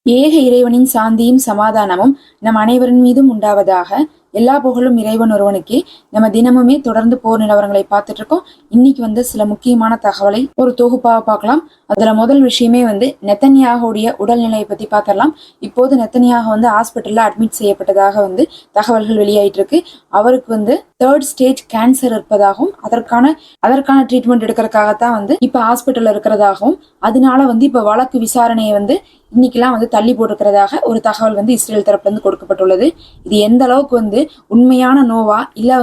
ஏக இறைவனின் சாந்தியும் சமாதானமும் நம் அனைவரின் மீதும் உண்டாவதாக. எல்லா புகழும் இறைவன் ஒருவனுக்கே. நம்ம தினமுமே தொடர்ந்து போர் நிலவரங்களை பார்த்துட்டு இருக்கோம். இன்னைக்கு சில முக்கியமான தகவலை ஒரு தொகுப்பாக பார்க்கலாம். அதுல முதல் விஷயமே நெத்தன்யாகுடைய உடல்நிலையை பத்தி பார்த்துடலாம். இப்போது நெத்தன்யாகு ஹாஸ்பிட்டல்ல அட்மிட் செய்யப்பட்டதாக தகவல்கள் வெளியாயிட்டு இருக்கு. அவருக்கு 3rd ஸ்டேஜ் கேன்சர் இருப்பதாகவும் அதற்கான ட்ரீட்மெண்ட் எடுக்கிறதுக்காகத்தான் இப்ப ஹாஸ்பிட்டல்ல இருக்கிறதாகவும், அதனால இப்ப வழக்கு விசாரணையை இன்னைக்கெல்லாம் தள்ளி போட்டிருக்கிறதாக ஒரு தகவல் இஸ்ரேல் தரப்புல இருந்து கொடுக்கப்பட்டுள்ளது. இது எந்த அளவுக்கு உண்மையான நோவா இல்ல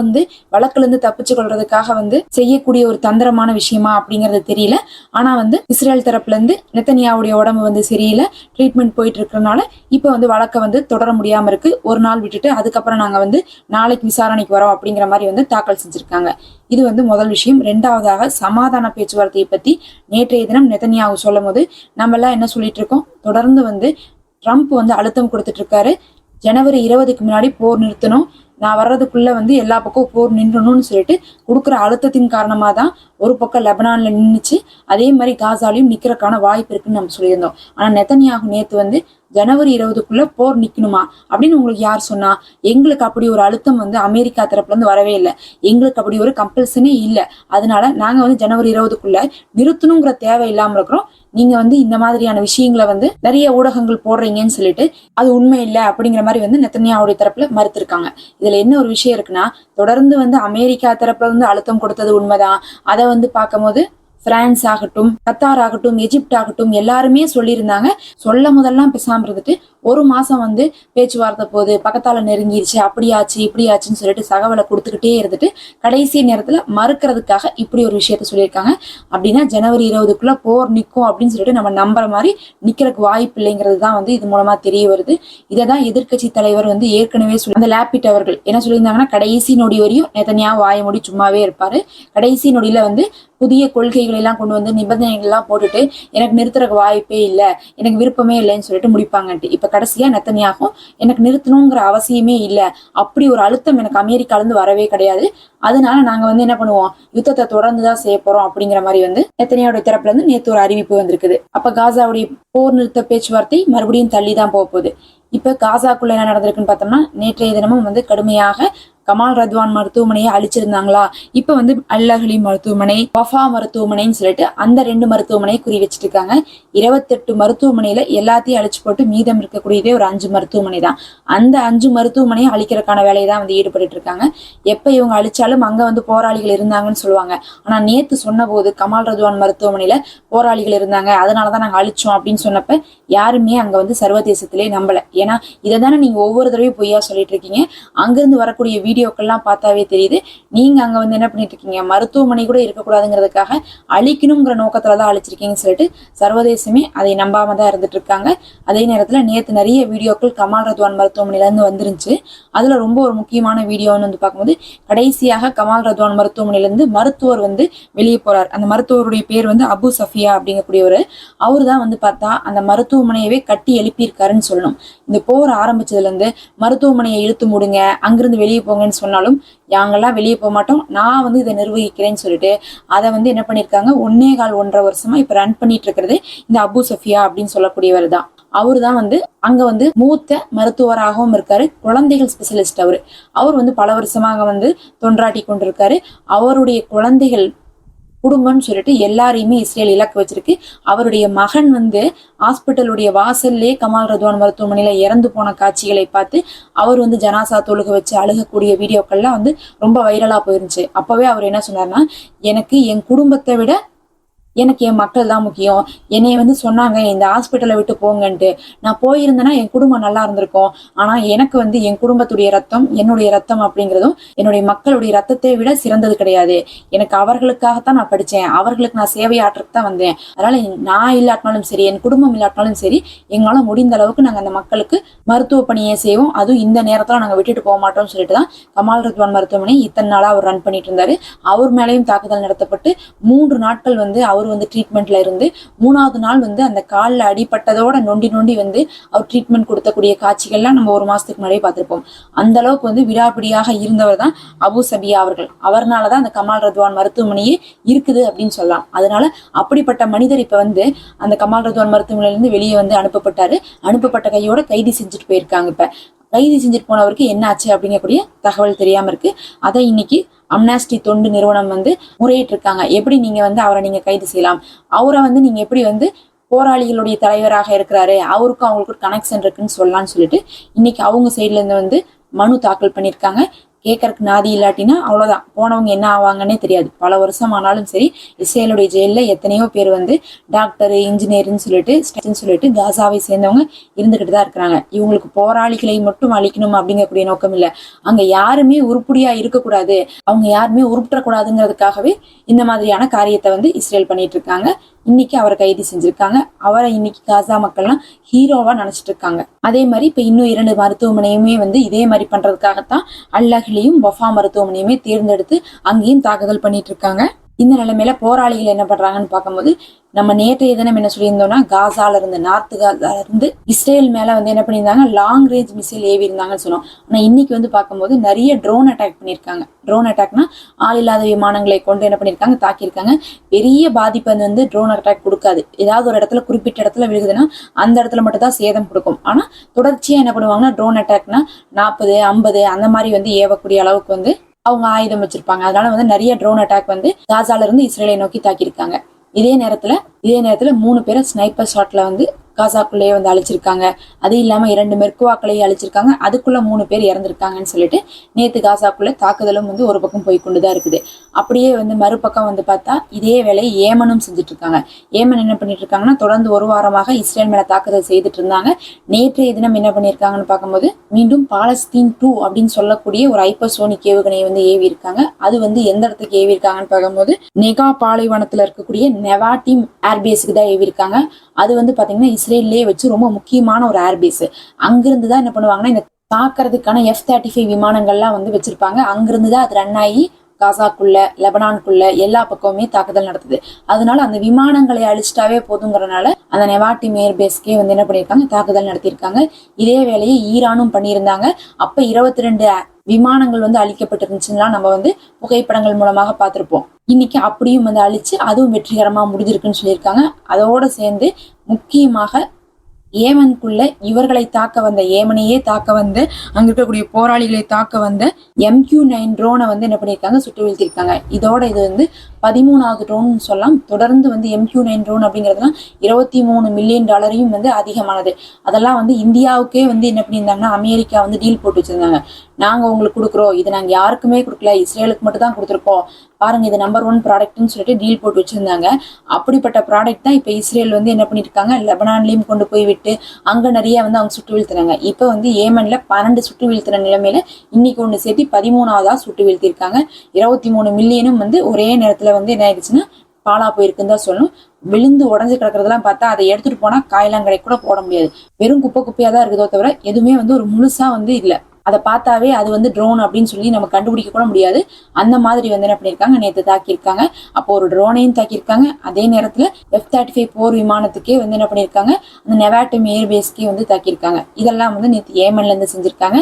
வழக்குல இருந்து தப்பிச்சு கொள்றதுக்காக செய்யக்கூடிய ஒரு தந்திரமான விஷயமா அப்படிங்கறது தெரியல. ஆனா இஸ்ரேல் தரப்புல இருந்து நெத்தன்யாவுடைய உடம்பு சரியில்லை, ட்ரீட்மெண்ட் போயிட்டு இருக்கிறதுனால இப்ப வழக்க தொடர முடியாம இருக்கு. ஒரு நாள் விட்டுட்டு அதுக்கப்புறம் நாங்க நாளைக்கு விசாரணைக்கு வரோம் அப்படிங்கிற மாதிரி தாக்கல் செஞ்சிருக்காங்க. இது முதல் விஷயம். ரெண்டாவதாக சமாதான பேச்சுவார்த்தையை பத்தி நேற்றைய தினம் நெத்தன்யாகு சொல்லும் போது நம்ம எல்லாம் என்ன சொல்லிட்டு இருக்கோம், தொடர்ந்து ட்ரம்ப் அழுத்தம் கொடுத்துட்டு இருக்காரு. ஜனவரி 20க்கு முன்னாடி போர் நிறுத்தணும், நான் வர்றதுக்குள்ள எல்லா பக்கம் போர் நின்றணும்னு சொல்லிட்டு கொடுக்குற அழுத்தத்தின் காரணமா தான் ஒரு பக்கம் லெபனான்ல நின்றுச்சு, அதே மாதிரி காசாலையும் நிக்கிறதுக்கான வாய்ப்பு இருக்குன்னு நம்ம சொல்லியிருந்தோம். ஆனா நெத்தன்யாகு நேத்து ஜனவரி 20க்குள்ள போர் நிக்கணுமா அப்படின்னு உங்களுக்கு யார் சொன்னா? எங்களுக்கு அப்படி ஒரு அழுத்தம் அமெரிக்கா தரப்புல இருந்து வரவே இல்லை. எங்களுக்கு அப்படி ஒரு கம்பல்சனே இல்லை. அதனால நாங்க ஜனவரி 20க்குள்ள நிறுத்தணுங்கிற தேவை இல்லாம இருக்கிறோம். நீங்க இந்த மாதிரியான விஷயங்களை நிறைய ஊடகங்கள் போடுறீங்கன்னு சொல்லிட்டு அது உண்மை இல்லை அப்படிங்கிற மாதிரி நெத்தன்யாவுடைய தரப்புல மறுத்திருக்காங்க. இதுல என்ன ஒரு விஷயம் இருக்குன்னா, தொடர்ந்து அமெரிக்கா தரப்புல அழுத்தம் கொடுத்தது உண்மைதான். அதை பார்க்கும் போது பிரான்ஸ் ஆகட்டும், கத்தார் ஆகட்டும், எஜிப்ட் ஆகட்டும் எல்லாருமே சொல்லியிருந்தாங்க. சொல்ல முதல்லாம் பேசாம இருந்துட்டு ஒரு மாசம் பேச்சுவார்த்தை போது பக்கத்தால நெருங்கிருச்சு, அப்படியாச்சு இப்படியாச்சுன்னு சொல்லிட்டு தகவலை கொடுத்துக்கிட்டே இருந்துட்டு கடைசி நேரத்துல மறுக்கிறதுக்காக இப்படி ஒரு விஷயத்த சொல்லியிருக்காங்க. அப்படின்னா ஜனவரி 20க்குள்ள போர் நிற்கும் அப்படின்னு சொல்லிட்டு நம்ம நம்புற மாதிரி நிக்கிறதுக்கு வாய்ப்பு இல்லைங்கிறது தான் இது மூலமா தெரிய வருது. இதைதான் எதிர்கட்சி தலைவர் ஏற்கனவே சொல்லி அந்த லேபிட் அவர்கள் என்ன சொல்லியிருந்தாங்கன்னா, கடைசி நொடி வரையும் நெத்தன்யாகு வாய மூடி சும்மாவே இருப்பாரு. கடைசி நொடியில புதிய கொள்கைகளை எல்லாம் கொண்டு நிபந்தனைகள் எல்லாம் போட்டுட்டு எனக்கு நிறுத்துறதுக்கு வாய்ப்பே இல்லை, எனக்கு விருப்பமே இல்லைன்னு சொல்லிட்டு முடிப்பாங்கன்ட்டு. இப்ப கடைசியா நெத்தன்யாகு எனக்கு நிறுத்தணுங்கிற அவசியமே இல்லை, அப்படி ஒரு அழுத்தம் எனக்கு அமெரிக்கால இருந்து வரவே கிடையாது, அதனால நாங்க என்ன பண்ணுவோம், யுத்தத்தை தொடர்ந்துதான் செய்ய போறோம் அப்படிங்கிற மாதிரி நெத்தன்யாவுடைய தரப்புல இருந்து நேற்று ஒரு அறிவிப்பு வந்திருக்குது. அப்ப காசாவுடைய போர் நிறுத்த பேச்சுவார்த்தை மறுபடியும் தள்ளிதான் போக போகுது. இப்ப காசாக்குள்ள என்ன நடந்திருக்குன்னு பார்த்தோம்னா, நேற்றைய தினமும் கடுமையாக கமால் ரத்வான் மருத்துவமனையை அழிச்சிருந்தாங்களா, இப்ப அல் அஹ்லி மருத்துவமனை, வஃபா மருத்துவமனைன்னு சொல்லிட்டு அந்த 2 மருத்துவமனையை குறி வச்சிட்டு இருக்காங்க. 28 மருத்துவமனையில எல்லாத்தையும் அழிச்சு போட்டு மீதம் இருக்கக்கூடியதே ஒரு 5 மருத்துவமனை தான். அந்த 5 மருத்துவமனையை அழிக்கிறதுக்கான வேலையை தான் ஈடுபட்டு இருக்காங்க. எப்ப இவங்க அழிச்சாலும் அங்க போராளிகள் இருந்தாங்கன்னு சொல்லுவாங்க. ஆனா நேத்து சொன்ன போது கமால் ரத்வான் மருத்துவமனையில போராளிகள் இருந்தாங்க, அதனாலதான் நாங்க அழிச்சோம் அப்படின்னு சொன்னப்ப யாருமே அங்க சர்வதேசத்திலே நம்பல. ஏன்னா இதை தானே நீங்க ஒவ்வொரு தடவையும் பொய்யா சொல்லிட்டு இருக்கீங்க. அங்கிருந்து வரக்கூடிய வீடியோக்கள்லாம் பார்த்தாவே தெரியுது, நீங்க அங்க என்ன பண்ணிட்டு இருக்கீங்க, மருத்துவமனை கூட இருக்கக்கூடாதுங்கிறதுக்காக அழிக்கணுங்கிற நோக்கத்துலதான் அழிச்சிருக்கீங்கன்னு சொல்லிட்டு சர்வதேசமே அதை நம்பாம தான் இருந்துட்டு இருக்காங்க. அதே நேரத்துல நேத்து நிறைய வீடியோக்கள் கமால் ரத்வான் மருத்துவமனையில இருந்து வந்துருந்துச்சு. அதுல ரொம்ப ஒரு முக்கியமான வீடியோன்னு பார்க்கும்போது, கடைசியாக கமால் ரத்வான் மருத்துவமனையில இருந்து மருத்துவர் வெளியே போறார். அந்த மருத்துவருடைய பேர் அபு சஃபியா அப்படிங்கக்கூடியவர். அவரு தான் பார்த்தா அந்த மருத்துவமனையவே கட்டி எழுப்பியிருக்காருன்னு சொல்லணும். இந்த போர் ஆரம்பிச்சதுல இருந்து மருத்துவமனையை இழுத்து மூடுங்க, அங்கிருந்து வெளியே போங்கன்னு சொன்னாலும் யாங்கெல்லாம் வெளியே போக மாட்டோம், நான் இதை நிர்வகிக்கிறேன்னு சொல்லிட்டு அதை என்ன பண்ணிருக்காங்க, 1.25 வருஷமா இப்ப ரன் பண்ணிட்டு இருக்கிறது இந்த அபு சஃபியா அப்படின்னு சொல்லக்கூடியவர் தான். அவரு தான் அங்க மூத்த மருத்துவராகவும் இருக்காரு, குழந்தைகள் ஸ்பெஷலிஸ்ட். அவர் பல வருஷமாக தொன்றாட்டி கொண்டிருக்காரு. அவருடைய குழந்தைகள் குடும்பம்னு சொல்லிட்டு எல்லாரையுமே இஸ்ரேல் இலக்கு வச்சிருக்கு. அவருடைய மகன் ஹாஸ்பிட்டலுடைய வாசல்லே கமால் ரத்வான் மருத்துவமனையில இறந்து போன காட்சிகளை பார்த்து அவர் ஜனாசா தொழுக வச்சு அழுகக்கூடிய வீடியோக்கள்லாம் ரொம்ப வைரலா போயிருந்துச்சு. அப்பவே அவர் என்ன சொன்னார்னா, எனக்கு என் குடும்பத்தை விட எனக்கு என் மக்கள் தான் முக்கியம். என்னைய சொன்னாங்க இந்த ஹாஸ்பிட்டலை விட்டு போங்கன்ட்டு, நான் போயிருந்தேன்னா என் குடும்பம் நல்லா இருந்திருக்கும். ஆனா எனக்கு என் குடும்பத்துடைய ரத்தம் என்னுடைய ரத்தம் அப்படிங்கிறதும் என்னுடைய மக்களுடைய ரத்தத்தை விட சிறந்தது கிடையாது. எனக்கு அவர்களுக்காகத்தான் நான் படிச்சேன், அவர்களுக்கு நான் சேவை ஆற்றுக்கு தான் வந்தேன். அதனால நான் இல்லாட்டினாலும் சரி, என் குடும்பம் இல்லாட்டினாலும் சரி, எங்களால முடிந்த அளவுக்கு நாங்க அந்த மக்களுக்கு மருத்துவ பணியை செய்வோம், அதுவும் இந்த நேரத்துல நாங்க விட்டுட்டு போக மாட்டோம்னு சொல்லிட்டு தான் கமால் ரத்வான் மருத்துவமனை இத்தனை நாளா அவர் ரன் பண்ணிட்டு இருந்தாரு. அவர் மேலேயும் தாக்குதல் நடத்தப்பட்டு 3 நாட்கள் அவர் வந்து ட்ரீட்மெண்ட்ல இருந்து 3வது நாள் வந்து அந்த காலில் அடிப்பட்டதோட நொண்டி நொண்டி வந்து அவர் ட்ரீட்மெண்ட் கொடுத்தக்கூடிய காட்சிகள்லாம் நம்ம ஒரு மாசத்துக்கு முன்னாடியே பார்த்திருப்போம். அந்த அளவுக்கு வந்து விடாப்பிடியாக இருந்தவர் தான் அபு சபியா அவர்கள். அவர்னாலதான் அந்த கமால் ரத்வான் மருத்துவமனையே இருக்குது அப்படின்னு சொல்லலாம். அதனால அப்படிப்பட்ட மனிதர் இப்ப வந்து அந்த கமால் ரத்வான் மருத்துவமனையில இருந்து வெளியே வந்து அனுப்பப்பட்டாரு. அனுப்பப்பட்ட கையோட கைது செஞ்சுட்டு போயிருக்காங்க. இப்ப கைது செஞ்சுட்டு போனவருக்கு என்ன ஆச்சு அப்படிங்கக்கூடிய தகவல் தெரியாம இருக்கு. அதை இன்னைக்கு அம்னாஸ்டி தொண்டு நிறுவனம் வந்து முறையிட்டு இருக்காங்க. எப்படி நீங்க வந்து அவரை நீங்க கைது செய்யலாம், அவரை வந்து நீங்க எப்படி வந்து போராளிகளுடைய தலைவராக இருக்கிறாரு, அவருக்கும் அவங்களுக்கு ஒரு கனெக்ஷன் இருக்குன்னு சொல்லலாம்னு சொல்லிட்டு இன்னைக்கு அவங்க சைட்ல இருந்து வந்து மனு தாக்கல் பண்ணிருக்காங்க. கேட்கறதுக்கு நாதி இல்லாட்டினா அவ்வளவுதான், போனவங்க என்ன ஆவாங்கன்னே தெரியாது. பல வருஷம் ஆனாலும் சரி, இஸ்ரேலுடைய ஜெயில எத்தனையோ பேர் வந்து டாக்டர், இன்ஜினியர்னு சொல்லிட்டு காசாவை சேர்ந்தவங்க இருந்துகிட்டு தான் இருக்கிறாங்க. இவங்களுக்கு போராளிகளை மட்டும் அழிக்கணும் அப்படிங்கக்கூடிய நோக்கம் இல்லை. அங்க யாருமே உருப்படியா இருக்கக்கூடாது, அவங்க யாருமே உருப்பிடக்கூடாதுங்கிறதுக்காகவே இந்த மாதிரியான காரியத்தை வந்து இஸ்ரேல் பண்ணிட்டு இருக்காங்க. இன்னைக்கு அவரை கைது செஞ்சிருக்காங்க. அவரை இன்னைக்கு காசா மக்கள்லாம் ஹீரோவா நினைச்சிட்டு இருக்காங்க. அதே மாதிரி இப்ப இன்னும் 2 மருத்துவமனையுமே வந்து இதே மாதிரி பண்றதுக்காகத்தான் அல்லஹ்லியும் வஃபா மருத்துவமனையுமே தேர்ந்தெடுத்து அங்கேயும் தாக்குதல் பண்ணிட்டு இருக்காங்க. இந்த நிலைமையில போராளிகள் என்ன பண்றாங்கன்னு பார்க்கும்போது, நம்ம நேற்றைய தினம் என்ன சொல்லியிருந்தோம்னா, காசால இருந்து நார்த் காசால இருந்து இஸ்ரேல் மேல வந்து என்ன பண்ணியிருந்தாங்க, லாங் ரேஞ்ச் மிசைல் ஏவி இருந்தாங்கன்னு சொன்னோம். ஆனா இன்னைக்கு வந்து பார்க்கும்போது நிறைய ட்ரோன் அட்டாக் பண்ணியிருக்காங்க. ட்ரோன் அட்டாக்னா ஆள் இல்லாத விமானங்களை கொண்டு என்ன பண்ணியிருக்காங்க, தாக்கியிருக்காங்க. பெரிய பாதிப்பு வந்து ட்ரோன் அட்டாக் கொடுக்காது. ஏதாவது ஒரு இடத்துல குறிப்பிட்ட இடத்துல விழுகுதுன்னா அந்த இடத்துல மட்டும் தான் சேதம் கொடுக்கும். ஆனா தொடர்ச்சியா என்ன பண்ணுவாங்கன்னா, ட்ரோன் அட்டாக்னா 40, 50 அந்த மாதிரி வந்து ஏவக்கூடிய அளவுக்கு வந்து அவங்க ஆயுதம் வச்சிருப்பாங்க. அதனால வந்து நிறைய ட்ரோன் அட்டாக் வந்து காசால இருந்து இஸ்ரேலை நோக்கி தாக்கியிருக்காங்க. இதே நேரத்துல 3 பேரை ஸ்னைப்பர் ஷாட்ல வந்து காசாக்குள்ளேயே வந்து அழிச்சிருக்காங்க. அது இல்லாம 2 மெர்குவாக்களையும் அழிச்சிருக்காங்க. அதுக்குள்ள 3 பேர் இறந்திருக்காங்கன்னு சொல்லிட்டு நேத்து காசாக்குள்ள தாக்குதலும் வந்து ஒரு பக்கம் போய் கொண்டுதான் இருக்குது. அப்படியே வந்து மறுபக்கம் வந்து பார்த்தா இதே வேலையை ஏமனும் செஞ்சுட்டு இருக்காங்க. ஏமன் என்ன பண்ணிட்டு இருக்காங்கன்னா, தொடர்ந்து ஒரு வாரமாக இஸ்ரேல் மேல தாக்குதல் செய்துட்டு இருந்தாங்க. நேற்றைய தினம் என்ன பண்ணிருக்காங்கன்னு பார்க்கும்போது, மீண்டும் பாலஸ்தீன் 2 அப்படின்னு சொல்லக்கூடிய ஒரு ஹைப்பர்சோனிக் ஏவுகணையை வந்து ஏவி இருக்காங்க. அது வந்து எந்த இடத்துக்கு ஏவி இருக்காங்கன்னு பார்க்கும்போது, நெகா பாலைவனத்துல இருக்கக்கூடிய நெவாட்டிம் ஏர்பேஸுக்கு தான் ஏவி இருக்காங்க. அது வந்து பாத்தீங்கன்னா இஸ்ரேல்லே வச்சு ரொம்ப முக்கியமான ஒரு ஏர்பேஸ். அங்கிருந்து தான் என்ன பண்ணுவாங்கன்னா, இந்த தாக்குறதுக்கான F-35 விமானங்கள்லாம் வந்து வச்சிருப்பாங்க. அங்கிருந்து தான் அது ரன் ஆகி காசாக்குள்ள, லெபனானுக்குள்ள எல்லா பக்கமுமே தாக்குதல் நடத்துது. அதனால அந்த விமானங்களை அழிச்சிட்டாவே போதுங்கிறனால அந்த நெவாட்டிம் ஏர்பேஸ்க்கே வந்து என்ன பண்ணியிருக்காங்க, தாக்குதல் நடத்தியிருக்காங்க. இதே வேலையை ஈரானும் பண்ணியிருந்தாங்க. அப்ப 22 விமானங்கள் வந்து அழிக்கப்பட்டிருந்துச்சுன்னா நம்ம வந்து புகைப்படங்கள் மூலமாக பார்த்திருப்போம். இன்னைக்கு அப்படியும் வந்து அழிச்சு அதுவும் வெற்றிகரமா முடிஞ்சிருக்குன்னு சொல்லியிருக்காங்க. அதோட சேர்ந்து முக்கியமாக ஏமனுக்குள்ள இவர்களை தாக்க வந்த, ஏமனையே தாக்க வந்து அங்க இருக்கக்கூடிய போராளிகளை தாக்க வந்த MQ-9 ட்ரோனை வந்து என்ன பண்ணியிருக்காங்க, சுட்டு வீழ்த்திருக்காங்க. இதோட இது வந்து 13வது ட்ரோன் சொல்லலாம். தொடர்ந்து வந்து MQ-9 ட்ரோன் அப்படிங்கிறதுலாம் $23 மில்லியன் வந்து அதிகமானது. அதெல்லாம் வந்து இந்தியாவுக்கே வந்து என்ன பண்ணியிருந்தாங்கன்னா, அமெரிக்கா வந்து டீல் போட்டு வச்சிருந்தாங்க. நாங்க உங்களுக்கு கொடுக்குறோம், இது நாங்க யாருக்குமே கொடுக்கல, இஸ்ரேலுக்கு மட்டும் தான் கொடுத்துருக்கோம், பாருங்க இது நம்பர் 1 ப்ராடக்ட்னு சொல்லிட்டு டீல் போட்டு வச்சிருந்தாங்க. அப்படிப்பட்ட ப்ராடக்ட் தான் இப்ப இஸ்ரேல் வந்து என்ன பண்ணிருக்காங்க, லெபனான்லயும் கொண்டு போய் விட்டு அங்க நிறைய வந்து அவங்க சுட்டு வீழ்த்தினாங்க. இப்ப வந்து ஏமன்ல 12 சுட்டு வீழ்த்தின நிலைமையில இன்னைக்கு ஒண்ணு சேர்த்து 13வதா சுட்டு வீழ்த்திருக்காங்க. 23 மில்லியனும் வந்து ஒரே நேரத்துல வந்து என்ன ஆயிடுச்சுன்னா பாலா போயிருக்குன்னு தான் சொல்லணும். விழுந்து உடஞ்சு கிடக்கிறதெல்லாம் பார்த்தா அதை எடுத்துட்டு போனா காயலாங்கடை கூட போட முடியாது. வெறும் குப்பையா தான் இருக்குதோ தவிர எதுவுமே வந்து ஒரு முழுசா வந்து இல்ல. அதை பார்த்தாவே அது வந்து ட்ரோன் அப்படின்னு சொல்லி நம்ம கண்டுபிடிக்க கூட முடியாது. அந்த மாதிரி வந்து என்ன பண்ணிருக்காங்க, நேற்று தாக்கியிருக்காங்க. அப்போ ஒரு ட்ரோனையும் தாக்கியிருக்காங்க. அதே நேரத்துல F-35 போர் விமானத்துக்கே வந்து என்ன பண்ணிருக்காங்க, அந்த நெவாட்டிம் ஏர்பேஸ்க்கே வந்து தாக்கியிருக்காங்க. இதெல்லாம் வந்து நேற்று ஏமன்ல இருந்து செஞ்சிருக்காங்க.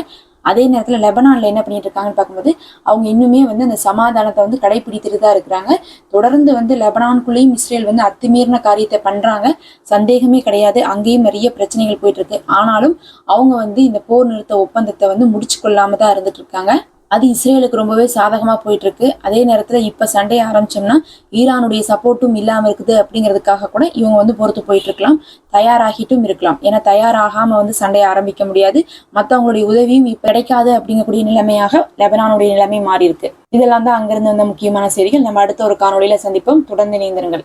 அதே நேரத்துல லெபனான்ல என்ன பண்ணிட்டு இருக்காங்கன்னு பார்க்கும்போது, அவங்க இன்னுமே வந்து அந்த சமாதானத்தை வந்து கடைபிடித்துட்டு தான் இருக்கிறாங்க. தொடர்ந்து வந்து லெபனானுக்குள்ளேயும் இஸ்ரேல் வந்து அத்துமீறின காரியத்தை பண்றாங்க, சந்தேகமே கிடையாது. அங்கேயும் நிறைய பிரச்சனைகள் போயிட்டு இருக்கு. ஆனாலும் அவங்க வந்து இந்த போர் நிறுத்த ஒப்பந்தத்தை வந்து முடிச்சு கொள்ளாம தான் இருந்துட்டு இருக்காங்க. அது இஸ்ரேலுக்கு ரொம்பவே சாதகமா போயிட்டு இருக்கு. அதே நேரத்துல இப்ப சண்டை ஆரம்பிச்சோம்னா ஈரானுடைய சப்போர்ட்டும் இல்லாம இருக்குது அப்படிங்கிறதுக்காக கூட இவங்க வந்து பொறுத்து போயிட்டு இருக்கலாம், தயாராகிட்டும் இருக்கலாம். ஏன்னா தயாராகாம வந்து சண்டையை ஆரம்பிக்க முடியாது, மத்தவங்களுடைய உதவியும் இப்ப கிடைக்காது அப்படிங்கக்கூடிய நிலைமையாக லெபனானுடைய நிலைமை மாறி இருக்கு. இதெல்லாம் தான் அங்கிருந்து வந்த முக்கியமான செய்திகள். நம்ம அடுத்த ஒரு காணொலியில சந்திப்போம். தொடர்ந்து இணைந்திருங்கள்.